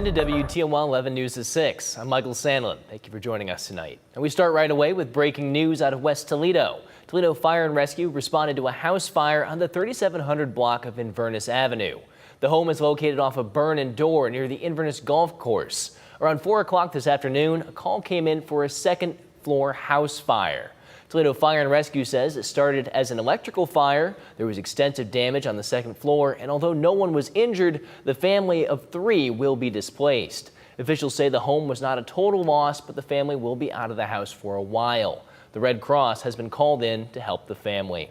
into WTOL 11 News at 6. I'm Michael Sandlin. Thank you for joining us tonight. And we start right away with breaking news out of West Toledo. Toledo Fire and Rescue responded to a house fire on the 3700 block of Inverness Avenue. The home is located off of Burn and Door near the Inverness Golf Course. Around 4 o'clock this afternoon, a call came in for a second floor house fire. Toledo Fire and Rescue says it started as an electrical fire. There was extensive damage on the second floor, and although no one was injured, the family of 3 will be displaced. Officials say the home was not a total loss, but the family will be out of the house for a while. The Red Cross has been called in to help the family.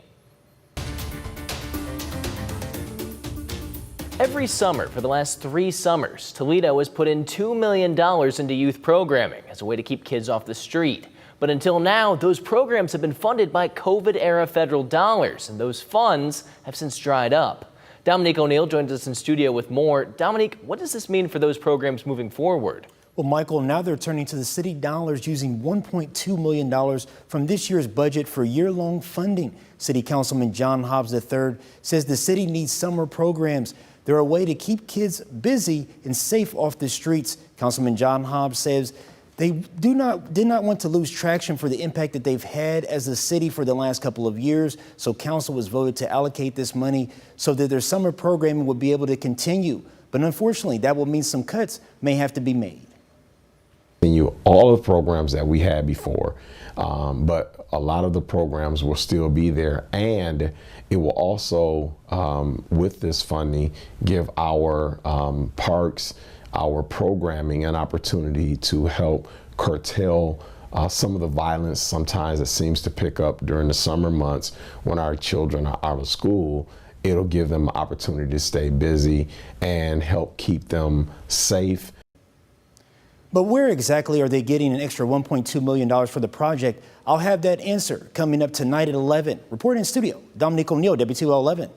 Every summer for the last 3 summers, Toledo has put in $2 million into youth programming as a way to keep kids off the street. But until now, those programs have been funded by COVID-era federal dollars, and those funds have since dried up. Dominique O'Neill joins us in studio with more. Dominique, what does this mean for those programs moving forward? Well, Michael, now they're turning to the city dollars using $1.2 million from this year's budget for year-long funding. City Councilman John Hobbs III says the city needs summer programs. They're a way to keep kids busy and safe off the streets. Councilman John Hobbs says they did not want to lose traction for the impact that they've had as a city for the last couple of years. So council was voted to allocate this money so that their summer programming would be able to continue. But unfortunately, that will mean some cuts may have to be made. All the programs that we had before, but a lot of the programs will still be there, and it will also, with this funding, give our parks, our programming an opportunity to help curtail some of the violence sometimes that seems to pick up during the summer months when our children are out of school. It'll give them an opportunity to stay busy and help keep them safe. But where exactly are they getting an extra $1.2 million for the project? I'll have that answer coming up tonight at 11. Reporting in studio, Dominique O'Neill, WTOL 11.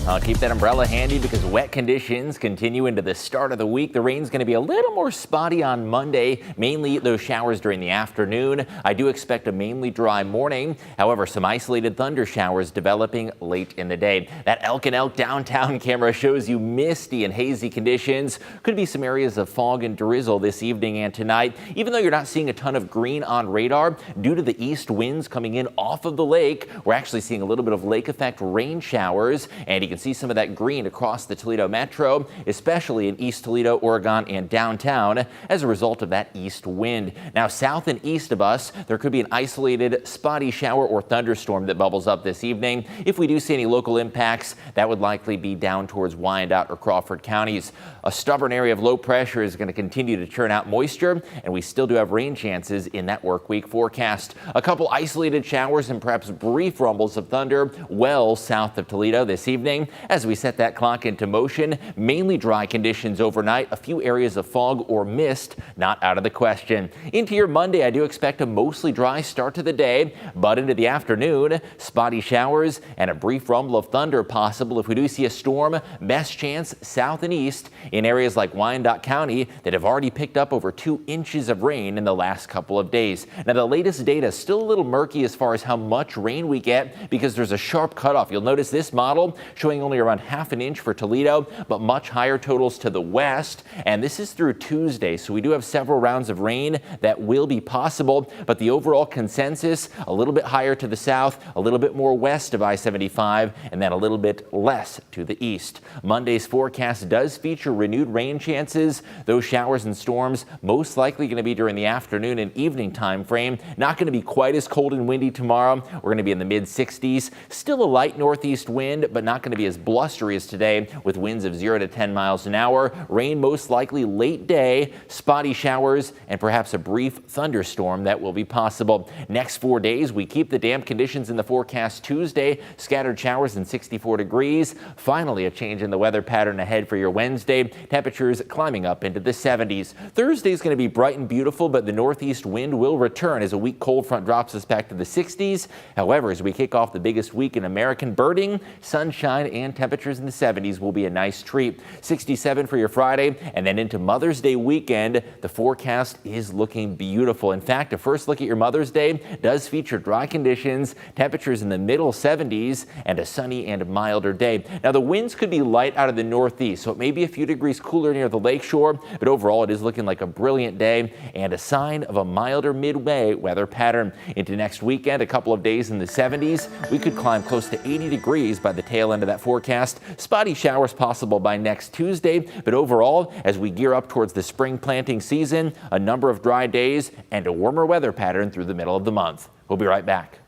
I'll keep that umbrella handy because wet conditions continue into the start of the week. The rain's going to be a little more spotty on Monday, mainly those showers during the afternoon. I do expect a mainly dry morning. However, some isolated thunder showers developing late in the day. That Elk and Elk downtown camera shows you misty and hazy conditions. Could be some areas of fog and drizzle this evening and tonight. Even though you're not seeing a ton of green on radar, due to the east winds coming in off of the lake, we're actually seeing a little bit of lake effect rain showers, and you can see some of that green across the Toledo metro, especially in East Toledo, Oregon, and downtown as a result of that east wind. Now, south and east of us, there could be an isolated spotty shower or thunderstorm that bubbles up this evening. If we do see any local impacts, that would likely be down towards Wyandotte or Crawford counties. A stubborn area of low pressure is going to continue to churn out moisture, and we still do have rain chances in that work week forecast. A couple isolated showers and perhaps brief rumbles of thunder well south of Toledo this evening. As we set that clock into motion, mainly dry conditions overnight, a few areas of fog or mist not out of the question. Into your Monday, I do expect a mostly dry start to the day, but into the afternoon, spotty showers and a brief rumble of thunder possible if we do see a storm. Best chance south and east in areas like Wyandotte County that have already picked up over 2 inches of rain in the last couple of days. Now, the latest data is still a little murky as far as how much rain we get because there's a sharp cutoff. You'll notice this model showing only around half an inch for Toledo, but much higher totals to the west. And this is through Tuesday, so we do have several rounds of rain that will be possible. But the overall consensus, a little bit higher to the south, a little bit more west of I-75, and then a little bit less to the east. Monday's forecast does feature renewed rain chances. Those showers and storms most likely going to be during the afternoon and evening time frame. Not going to be quite as cold and windy tomorrow. We're going to be in the mid-60s. Still a light northeast wind, but not going to be as blustery as today with winds of 0 to 10 miles an hour. Rain most likely late day, spotty showers, and perhaps a brief thunderstorm that will be possible. Next 4 days, we keep the damp conditions in the forecast. Tuesday, scattered showers and 64 degrees. Finally, a change in the weather pattern ahead for your Wednesday. Temperatures climbing up into the 70s. Thursday is going to be bright and beautiful, but the northeast wind will return as a weak cold front drops us back to the 60s. However, as we kick off the biggest week in American birding, sunshine and temperatures in the 70s will be a nice treat. 67 for your Friday, and then into Mother's Day weekend, the forecast is looking beautiful. In fact, a first look at your Mother's Day does feature dry conditions, temperatures in the middle 70s, and a sunny and milder day. Now, the winds could be light out of the northeast, so it may be a few degrees cooler near the lakeshore, but overall it is looking like a brilliant day and a sign of a milder midway weather pattern. Into next weekend, a couple of days in the 70s, we could climb close to 80 degrees by the tail end of that forecast. Spotty showers possible by next Tuesday, but overall, as we gear up towards the spring planting season, a number of dry days and a warmer weather pattern through the middle of the month. We'll be right back.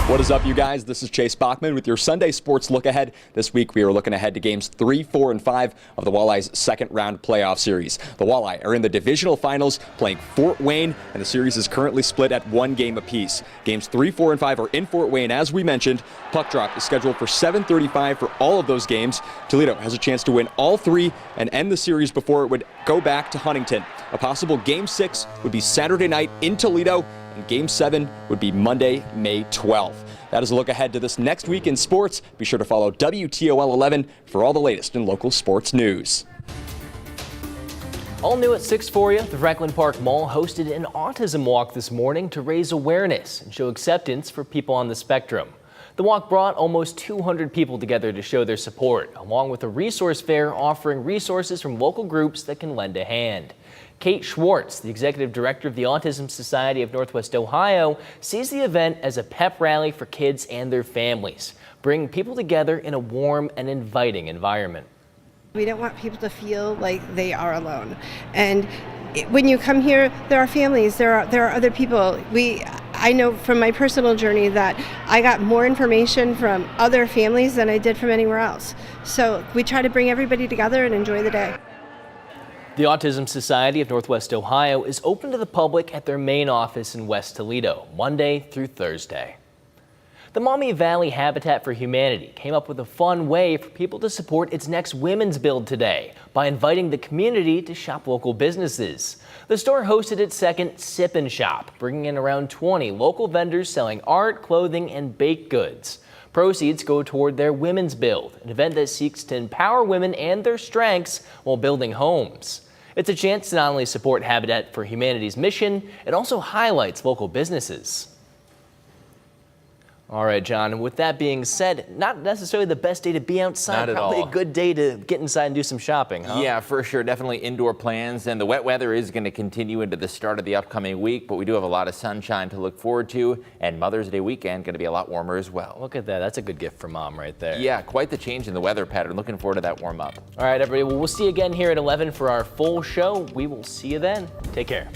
What is up, you guys? This is Chase Bachman with your Sunday Sports Look Ahead. This week, we are looking ahead to games 3, 4, and 5 of the Walleye's second round playoff series. The Walleye are in the divisional finals playing Fort Wayne, and the series is currently split at 1 game apiece. Games 3, 4, and 5 are in Fort Wayne, as we mentioned. Puck drop is scheduled for 7:35 for all of those games. Toledo has a chance to win all 3 and end the series before it would go back to Huntington. A possible Game 6 would be Saturday night in Toledo, and Game 7 would be Monday, May 12th. That is a look ahead to this next week in sports. Be sure to follow WTOL 11 for all the latest in local sports news. All new at 6 for you, the Franklin Park Mall hosted an autism walk this morning to raise awareness and show acceptance for people on the spectrum. The walk brought almost 200 people together to show their support, along with a resource fair offering resources from local groups that can lend a hand. Kate Schwartz, the executive director of the Autism Society of Northwest Ohio, sees the event as a pep rally for kids and their families, bringing people together in a warm and inviting environment. We don't want people to feel like they are alone. And when you come here, there are families, there are other people. I know from my personal journey that I got more information from other families than I did from anywhere else. So we try to bring everybody together and enjoy the day. The Autism Society of Northwest Ohio is open to the public at their main office in West Toledo, Monday through Thursday. The Maumee Valley Habitat for Humanity came up with a fun way for people to support its next women's build today by inviting the community to shop local businesses. The store hosted its second Sip and Shop, bringing in around 20 local vendors selling art, clothing, and baked goods. Proceeds go toward their Women's Build, an event that seeks to empower women and their strengths while building homes. It's a chance to not only support Habitat for Humanity's mission, it also highlights local businesses. All right, John, with that being said, not necessarily the best day to be outside. Not at Probably all. a good day to get inside and do some shopping, huh? Yeah, for sure. Definitely indoor plans. And the wet weather is going to continue into the start of the upcoming week, but we do have a lot of sunshine to look forward to. And Mother's Day weekend going to be a lot warmer as well. Look at that. That's a good gift for Mom right there. Yeah, quite the change in the weather pattern. Looking forward to that warm up. All right, everybody. Well, we'll see you again here at 11 for our full show. We will see you then. Take care.